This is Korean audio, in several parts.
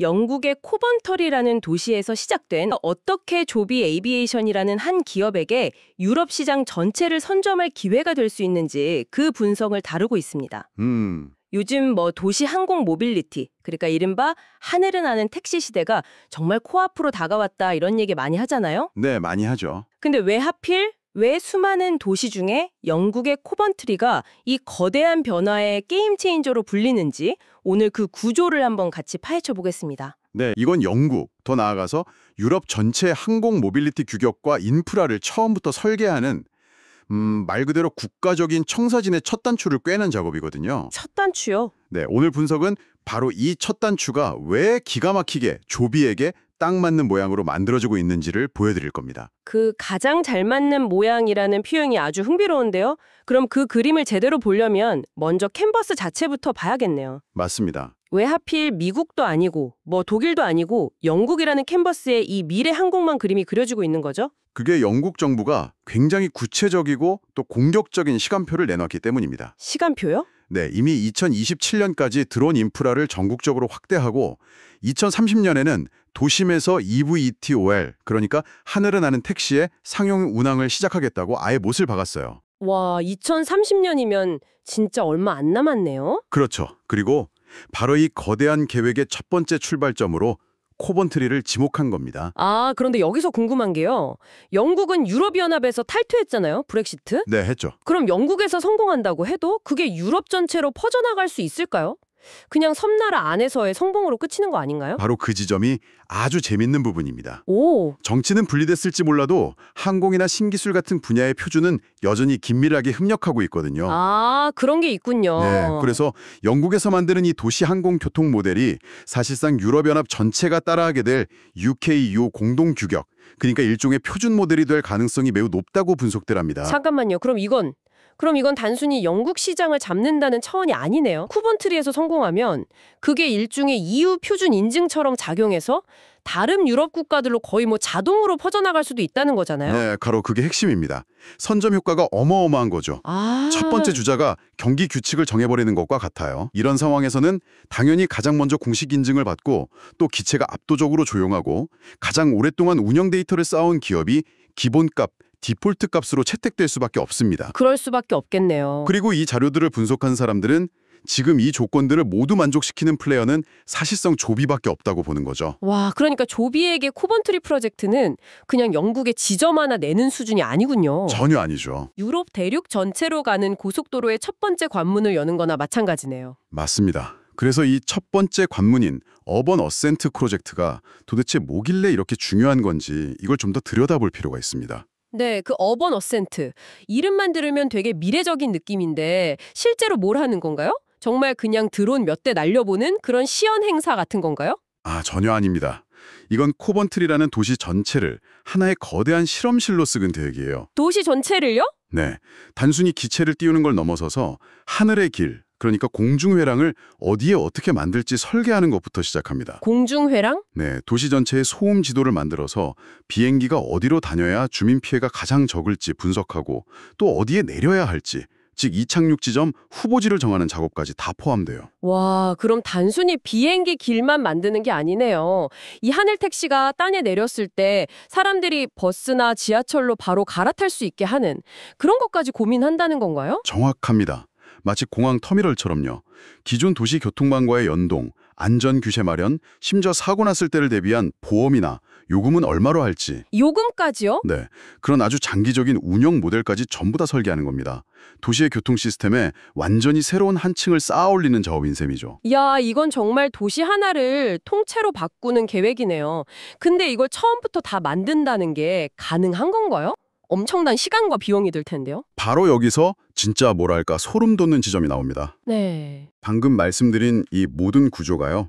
영국의 코번터리라는 도시에서 시작된 어떻게 조비 에이비에이션이라는 한 기업에게 유럽 시장 전체를 선점할 기회가 될 수 있는지 그 분석을 다루고 있습니다. 요즘 도시 항공 모빌리티, 그러니까 이른바 하늘을 나는 택시 시대가 정말 코앞으로 다가왔다 이런 얘기 많이 하잖아요. 네, 많이 하죠. 근데 왜 수많은 도시 중에 영국의 코번트리가 이 거대한 변화의 게임 체인저로 불리는지 오늘 그 구조를 한번 같이 파헤쳐 보겠습니다. 네, 이건 영국, 더 나아가서 유럽 전체 항공 모빌리티 규격과 인프라를 처음부터 설계하는 말 그대로 국가적인 청사진의 첫 단추를 꿰는 작업이거든요. 첫 단추요? 네, 오늘 분석은 바로 이 첫 단추가 왜 기가 막히게 조비에게 딱 맞는 모양으로 만들어지고 있는지를 보여드릴 겁니다. 그 가장 잘 맞는 모양이라는 표현이 아주 흥미로운데요. 그럼 그 그림을 제대로 보려면 먼저 캔버스 자체부터 봐야겠네요. 맞습니다. 왜 하필 미국도 아니고 독일도 아니고 영국이라는 캔버스에 이 미래 항공만 그림이 그려지고 있는 거죠? 그게 영국 정부가 굉장히 구체적이고 또 공격적인 시간표를 내놨기 때문입니다. 시간표요? 네, 이미 2027년까지 드론 인프라를 전국적으로 확대하고 2030년에는 도심에서 EVTOL, 그러니까 하늘을 나는 택시의 상용 운항을 시작하겠다고 아예 못을 박았어요. 와, 2030년이면 진짜 얼마 안 남았네요. 그렇죠. 그리고 바로 이 거대한 계획의 첫 번째 출발점으로 코번트리를 지목한 겁니다. 아, 그런데 여기서 궁금한 게요. 영국은 유럽연합에서 탈퇴했잖아요, 브렉시트? 네, 했죠. 그럼 영국에서 성공한다고 해도 그게 유럽 전체로 퍼져나갈 수 있을까요? 그냥 섬나라 안에서의 성공으로 그치는 거 아닌가요? 바로 그 지점이 아주 재밌는 부분입니다. 오, 정치는 분리됐을지 몰라도 항공이나 신기술 같은 분야의 표준은 여전히 긴밀하게 협력하고 있거든요. 아, 그런 게 있군요. 네, 그래서 영국에서 만드는 이 도시 항공 교통 모델이 사실상 유럽연합 전체가 따라하게 될 UKU 공동 규격, 그러니까 일종의 표준 모델이 될 가능성이 매우 높다고 분석들합니다. 잠깐만요. 그럼 이건 단순히 영국 시장을 잡는다는 차원이 아니네요. 쿠번트리에서 성공하면 그게 일종의 EU 표준 인증처럼 작용해서 다른 유럽 국가들로 거의 자동으로 퍼져나갈 수도 있다는 거잖아요. 네, 바로 그게 핵심입니다. 선점 효과가 어마어마한 거죠. 아, 첫 번째 주자가 경기 규칙을 정해버리는 것과 같아요. 이런 상황에서는 당연히 가장 먼저 공식 인증을 받고 또 기체가 압도적으로 조용하고 가장 오랫동안 운영 데이터를 쌓아온 기업이 기본값, 디폴트 값으로 채택될 수밖에 없습니다. 그럴 수밖에 없겠네요. 그리고 이 자료들을 분석한 사람들은 지금 이 조건들을 모두 만족시키는 플레이어는 사실상 조비밖에 없다고 보는 거죠. 와, 그러니까 조비에게 코번트리 프로젝트는 그냥 영국의 지점 하나 내는 수준이 아니군요. 전혀 아니죠. 유럽 대륙 전체로 가는 고속도로의 첫 번째 관문을 여는 거나 마찬가지네요. 맞습니다. 그래서 이 첫 번째 관문인 어번 어센트 프로젝트가 도대체 뭐길래 이렇게 중요한 건지 이걸 좀 더 들여다볼 필요가 있습니다. 네, 그 어번 어센트. 이름만 들으면 되게 미래적인 느낌인데 실제로 뭘 하는 건가요? 정말 그냥 드론 몇 대 날려보는 그런 시연 행사 같은 건가요? 아, 전혀 아닙니다. 이건 코번트리라는 도시 전체를 하나의 거대한 실험실로 쓰은 계획이에요. 도시 전체를요? 네, 단순히 기체를 띄우는 걸 넘어서서 하늘의 길, 그러니까 공중회랑을 어디에 어떻게 만들지 설계하는 것부터 시작합니다. 공중회랑? 네, 도시 전체의 소음 지도를 만들어서 비행기가 어디로 다녀야 주민 피해가 가장 적을지 분석하고 또 어디에 내려야 할지, 즉 이착륙 지점 후보지를 정하는 작업까지 다 포함돼요. 와, 그럼 단순히 비행기 길만 만드는 게 아니네요. 이 하늘 택시가 땅에 내렸을 때 사람들이 버스나 지하철로 바로 갈아탈 수 있게 하는 그런 것까지 고민한다는 건가요? 정확합니다. 마치 공항 터미널처럼요. 기존 도시 교통망과의 연동, 안전 규제 마련, 심지어 사고 났을 때를 대비한 보험이나 요금은 얼마로 할지. 요금까지요? 네, 그런 아주 장기적인 운영 모델까지 전부 다 설계하는 겁니다. 도시의 교통 시스템에 완전히 새로운 한 층을 쌓아 올리는 작업인 셈이죠. 야, 이건 정말 도시 하나를 통째로 바꾸는 계획이네요. 근데 이걸 처음부터 다 만든다는 게 가능한 건가요? 엄청난 시간과 비용이 들 텐데요. 바로 여기서 진짜 뭐랄까 소름 돋는 지점이 나옵니다. 네. 방금 말씀드린 이 모든 구조가요.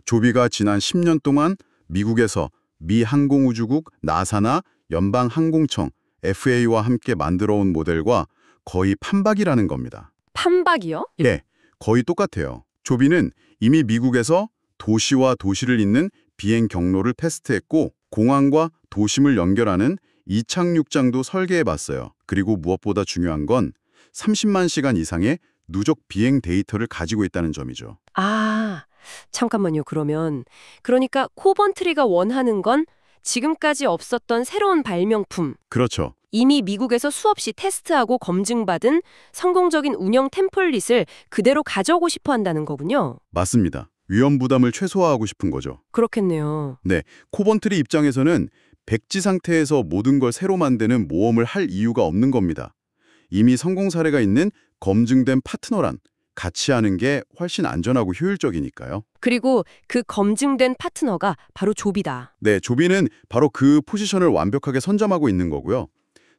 조비가 지난 10년 동안 미국에서 미 항공우주국 나사나 연방항공청 FAA와 함께 만들어온 모델과 거의 판박이라는 겁니다. 판박이요? 예, 거의 똑같아요. 조비는 이미 미국에서 도시와 도시를 잇는 비행 경로를 테스트했고 공항과 도심을 연결하는 이착륙장도 설계해봤어요. 그리고 무엇보다 중요한 건 30만 시간 이상의 누적 비행 데이터를 가지고 있다는 점이죠. 아, 잠깐만요. 그러니까 코번트리가 원하는 건 지금까지 없었던 새로운 발명품, 그렇죠. 이미 미국에서 수없이 테스트하고 검증받은 성공적인 운영 템플릿을 그대로 가져오고 싶어 한다는 거군요. 맞습니다. 위험 부담을 최소화하고 싶은 거죠. 그렇겠네요. 네, 코번트리 입장에서는 백지 상태에서 모든 걸 새로 만드는 모험을 할 이유가 없는 겁니다. 이미 성공 사례가 있는 검증된 파트너란 같이 하는 게 훨씬 안전하고 효율적이니까요. 그리고 그 검증된 파트너가 바로 조비다. 네, 조비는 바로 그 포지션을 완벽하게 선점하고 있는 거고요.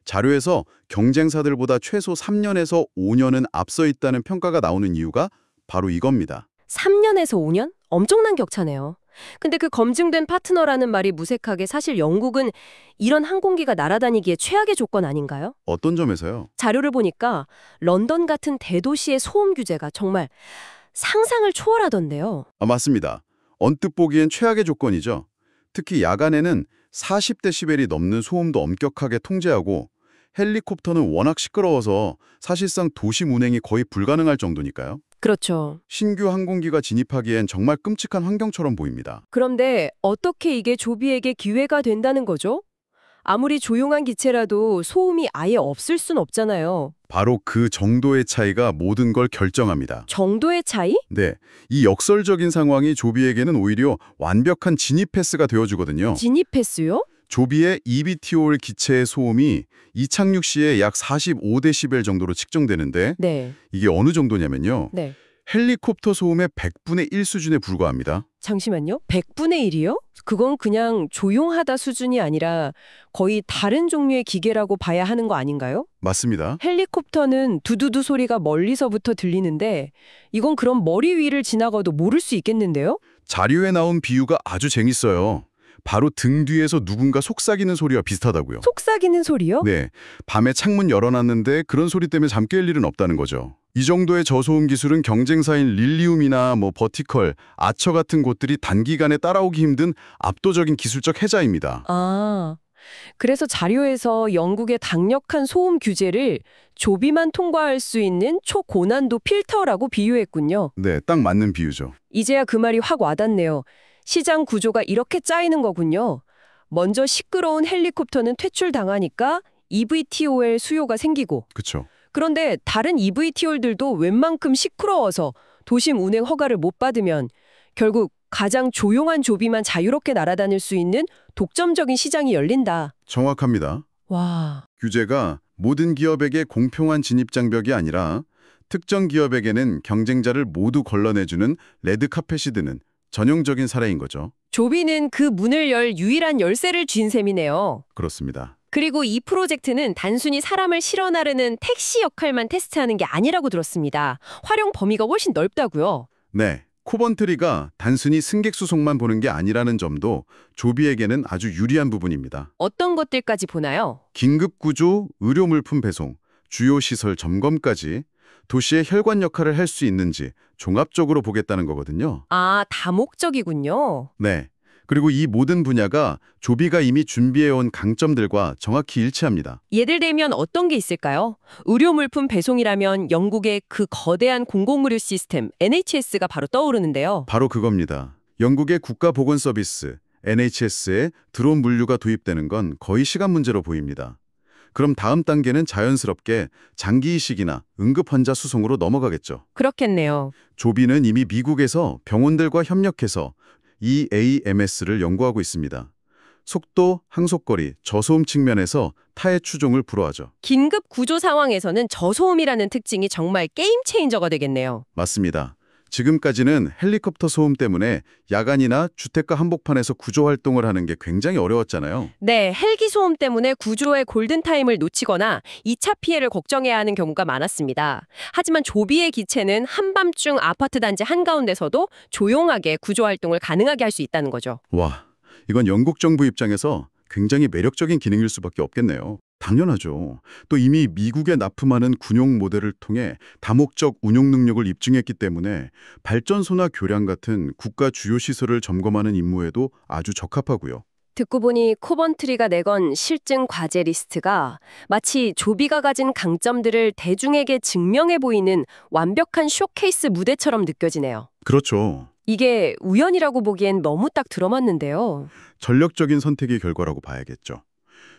자료에서 경쟁사들보다 최소 3년에서 5년은 앞서 있다는 평가가 나오는 이유가 바로 이겁니다. 3년에서 5년? 엄청난 격차네요. 근데 그 검증된 파트너라는 말이 무색하게 사실 영국은 이런 항공기가 날아다니기에 최악의 조건 아닌가요? 어떤 점에서요? 자료를 보니까 런던 같은 대도시의 소음 규제가 정말 상상을 초월하던데요. 맞습니다. 언뜻 보기엔 최악의 조건이죠. 특히 야간에는 40데시벨이 넘는 소음도 엄격하게 통제하고 헬리콥터는 워낙 시끄러워서 사실상 도심 운행이 거의 불가능할 정도니까요. 그렇죠. 신규 항공기가 진입하기엔 정말 끔찍한 환경처럼 보입니다. 그런데 어떻게 이게 조비에게 기회가 된다는 거죠? 아무리 조용한 기체라도 소음이 아예 없을 순 없잖아요. 바로 그 정도의 차이가 모든 걸 결정합니다. 정도의 차이? 네, 이 역설적인 상황이 조비에게는 오히려 완벽한 진입 패스가 되어주거든요. 진입 패스요? 조비의 eVTOL 기체의 소음이 이착륙 시에 약 45데시벨 정도로 측정되는데 네. 이게 어느 정도냐면요. 네. 헬리콥터 소음의 100분의 1 수준에 불과합니다. 잠시만요. 100분의 1이요? 그건 그냥 조용하다 수준이 아니라 거의 다른 종류의 기계라고 봐야 하는 거 아닌가요? 맞습니다. 헬리콥터는 두두두 소리가 멀리서부터 들리는데 이건 그럼 머리 위를 지나가도 모를 수 있겠는데요? 자료에 나온 비유가 아주 재밌어요. 바로 등 뒤에서 누군가 속삭이는 소리와 비슷하다고요. 속삭이는 소리요? 네, 밤에 창문 열어놨는데 그런 소리 때문에 잠 깰 일은 없다는 거죠. 이 정도의 저소음 기술은 경쟁사인 릴리움이나 버티컬, 아처 같은 곳들이 단기간에 따라오기 힘든 압도적인 기술적 해자입니다. 아, 그래서 자료에서 영국의 강력한 소음 규제를 조비만 통과할 수 있는 초고난도 필터라고 비유했군요. 네, 딱 맞는 비유죠. 이제야 그 말이 확 와닿네요. 시장 구조가 이렇게 짜이는 거군요. 먼저 시끄러운 헬리콥터는 퇴출당하니까 eVTOL 수요가 생기고 그렇죠. 그런데 다른 eVTOL들도 웬만큼 시끄러워서 도심 운행 허가를 못 받으면 결국 가장 조용한 조비만 자유롭게 날아다닐 수 있는 독점적인 시장이 열린다. 정확합니다. 와, 규제가 모든 기업에게 공평한 진입 장벽이 아니라 특정 기업에게는 경쟁자를 모두 걸러내주는 레드카펫이 드는 전형적인 사례인 거죠. 조비는 그 문을 열 유일한 열쇠를 쥔 셈이네요. 그렇습니다. 그리고 이 프로젝트는 단순히 사람을 실어 나르는 택시 역할만 테스트하는 게 아니라고 들었습니다. 활용 범위가 훨씬 넓다고요. 네, 코번트리가 단순히 승객 수송만 보는 게 아니라는 점도 조비에게는 아주 유리한 부분입니다. 어떤 것들까지 보나요? 긴급 구조, 의료 물품 배송, 주요 시설 점검까지 도시의 혈관 역할을 할 수 있는지 종합적으로 보겠다는 거거든요. 아, 다목적이군요. 네. 그리고 이 모든 분야가 조비가 이미 준비해온 강점들과 정확히 일치합니다. 예를 들면 어떤 게 있을까요? 의료 물품 배송이라면 영국의 그 거대한 공공의료 시스템 NHS가 바로 떠오르는데요. 바로 그겁니다. 영국의 국가보건서비스 NHS에 드론 물류가 도입되는 건 거의 시간 문제로 보입니다. 그럼 다음 단계는 자연스럽게 장기 이식이나 응급 환자 수송으로 넘어가겠죠. 그렇겠네요. 조비는 이미 미국에서 병원들과 협력해서 EAMS를 연구하고 있습니다. 속도, 항속거리, 저소음 측면에서 타의 추종을 불허하죠. 긴급 구조 상황에서는 저소음이라는 특징이 정말 게임 체인저가 되겠네요. 맞습니다. 지금까지는 헬리콥터 소음 때문에 야간이나 주택가 한복판에서 구조 활동을 하는 게 굉장히 어려웠잖아요. 네, 헬기 소음 때문에 구조의 골든타임을 놓치거나 2차 피해를 걱정해야 하는 경우가 많았습니다. 하지만 조비의 기체는 한밤중 아파트 단지 한가운데서도 조용하게 구조 활동을 가능하게 할 수 있다는 거죠. 와, 이건 영국 정부 입장에서 굉장히 매력적인 기능일 수밖에 없겠네요. 당연하죠. 또 이미 미국에 납품하는 군용 모델을 통해 다목적 운용 능력을 입증했기 때문에 발전소나 교량 같은 국가 주요 시설을 점검하는 임무에도 아주 적합하고요. 듣고 보니 코번트리가 내건 실증 과제 리스트가 마치 조비가 가진 강점들을 대중에게 증명해 보이는 완벽한 쇼케이스 무대처럼 느껴지네요. 그렇죠. 이게 우연이라고 보기엔 너무 딱 들어맞는데요. 전략적인 선택의 결과라고 봐야겠죠.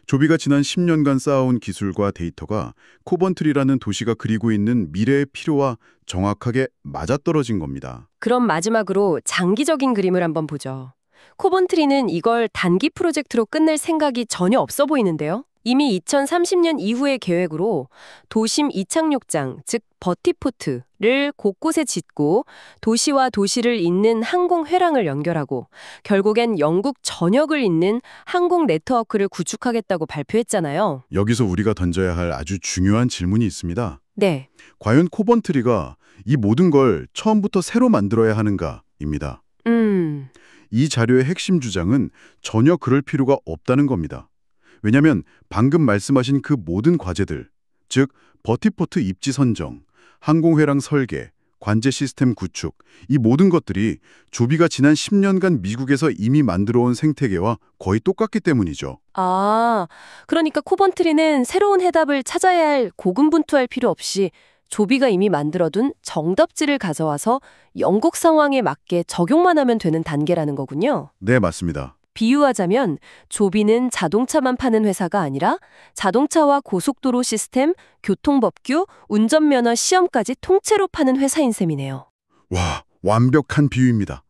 조비가 지난 10년간 쌓아온 기술과 데이터가 코번트리라는 도시가 그리고 있는 미래의 필요와 정확하게 맞아떨어진 겁니다. 그럼 마지막으로 장기적인 그림을 한번 보죠. 코번트리는 이걸 단기 프로젝트로 끝낼 생각이 전혀 없어 보이는데요. 이미 2030년 이후의 계획으로 도심 이착륙장, 즉 버티포트를 곳곳에 짓고 도시와 도시를 잇는 항공 회랑을 연결하고 결국엔 영국 전역을 잇는 항공 네트워크를 구축하겠다고 발표했잖아요. 여기서 우리가 던져야 할 아주 중요한 질문이 있습니다. 네. 과연 코번트리가 이 모든 걸 처음부터 새로 만들어야 하는가입니다. 이 자료의 핵심 주장은 전혀 그럴 필요가 없다는 겁니다. 왜냐하면 방금 말씀하신 그 모든 과제들, 즉 버티포트 입지 선정, 항공회랑 설계, 관제 시스템 구축, 이 모든 것들이 조비가 지난 10년간 미국에서 이미 만들어온 생태계와 거의 똑같기 때문이죠. 아, 그러니까 코번트리는 새로운 해답을 찾아야 할 고군분투할 필요 없이 조비가 이미 만들어둔 정답지를 가져와서 영국 상황에 맞게 적용만 하면 되는 단계라는 거군요. 네, 맞습니다. 비유하자면 조비는 자동차만 파는 회사가 아니라 자동차와 고속도로 시스템, 교통법규, 운전면허 시험까지 통째로 파는 회사인 셈이네요. 와, 완벽한 비유입니다.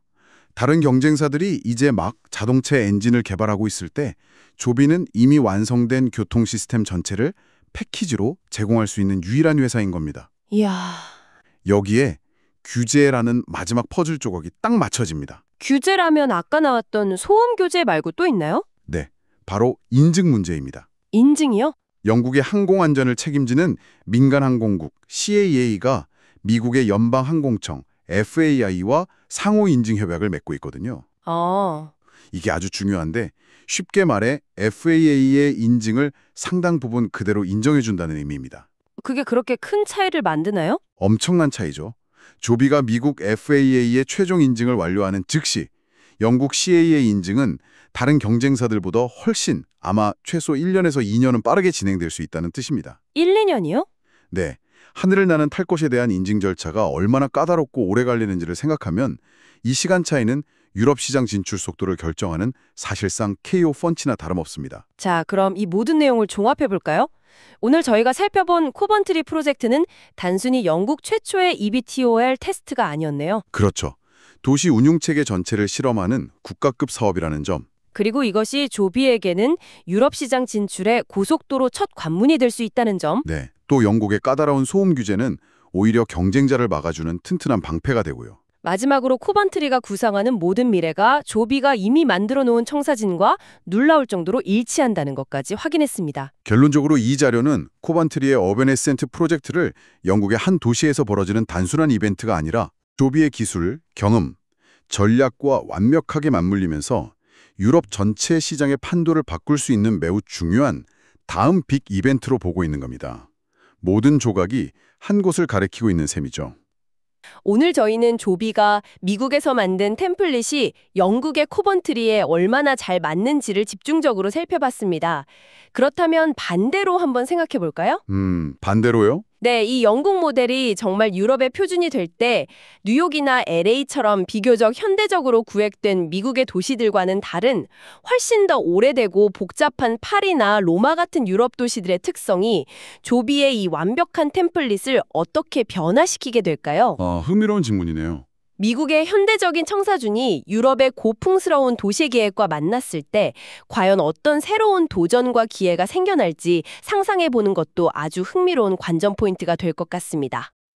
다른 경쟁사들이 이제 막 자동차 엔진을 개발하고 있을 때 조비는 이미 완성된 교통 시스템 전체를 패키지로 제공할 수 있는 유일한 회사인 겁니다. 이야, 여기에 규제라는 마지막 퍼즐 조각이 딱 맞춰집니다. 규제라면 아까 나왔던 소음 규제 말고 또 있나요? 네, 바로 인증 문제입니다. 인증이요? 영국의 항공안전을 책임지는 민간항공국 CAA가 미국의 연방항공청 FAI와 상호 인증 협약을 맺고 있거든요. 아, 이게 아주 중요한데 쉽게 말해 FAA의 인증을 상당 부분 그대로 인정해준다는 의미입니다. 그게 그렇게 큰 차이를 만드나요? 엄청난 차이죠. 조비가 미국 FAA의 최종 인증을 완료하는 즉시 영국 CAA 인증은 다른 경쟁사들보다 훨씬 아마 최소 1년에서 2년은 빠르게 진행될 수 있다는 뜻입니다. 1, 2년이요? 네, 하늘을 나는 탈 것에 대한 인증 절차가 얼마나 까다롭고 오래 걸리는지를 생각하면 이 시간 차이는 유럽 시장 진출 속도를 결정하는 사실상 KO 펀치나 다름없습니다. 자, 그럼 이 모든 내용을 종합해 볼까요? 오늘 저희가 살펴본 코번트리 프로젝트는 단순히 영국 최초의 eVTOL 테스트가 아니었네요. 그렇죠. 도시 운용체계 전체를 실험하는 국가급 사업이라는 점. 그리고 이것이 조비에게는 유럽 시장 진출의 고속도로 첫 관문이 될 수 있다는 점. 네, 또 영국의 까다로운 소음 규제는 오히려 경쟁자를 막아주는 튼튼한 방패가 되고요. 마지막으로 코번트리가 구상하는 모든 미래가 조비가 이미 만들어 놓은 청사진과 놀라울 정도로 일치한다는 것까지 확인했습니다. 결론적으로 이 자료는 코번트리의 어벤 에센트 프로젝트를 영국의 한 도시에서 벌어지는 단순한 이벤트가 아니라 조비의 기술, 경험, 전략과 완벽하게 맞물리면서 유럽 전체 시장의 판도를 바꿀 수 있는 매우 중요한 다음 빅 이벤트로 보고 있는 겁니다. 모든 조각이 한 곳을 가리키고 있는 셈이죠. 오늘 저희는 조비가 미국에서 만든 템플릿이 영국의 코번트리에 얼마나 잘 맞는지를 집중적으로 살펴봤습니다. 그렇다면 반대로 한번 생각해 볼까요? 반대로요? 네, 이 영국 모델이 정말 유럽의 표준이 될 때 뉴욕이나 LA처럼 비교적 현대적으로 구획된 미국의 도시들과는 다른 훨씬 더 오래되고 복잡한 파리나 로마 같은 유럽 도시들의 특성이 조비의 이 완벽한 템플릿을 어떻게 변화시키게 될까요? 흥미로운 질문이네요. 미국의 현대적인 청사준이 유럽의 고풍스러운 도시계획과 만났을 때 과연 어떤 새로운 도전과 기회가 생겨날지 상상해보는 것도 아주 흥미로운 관전 포인트가 될 것 같습니다.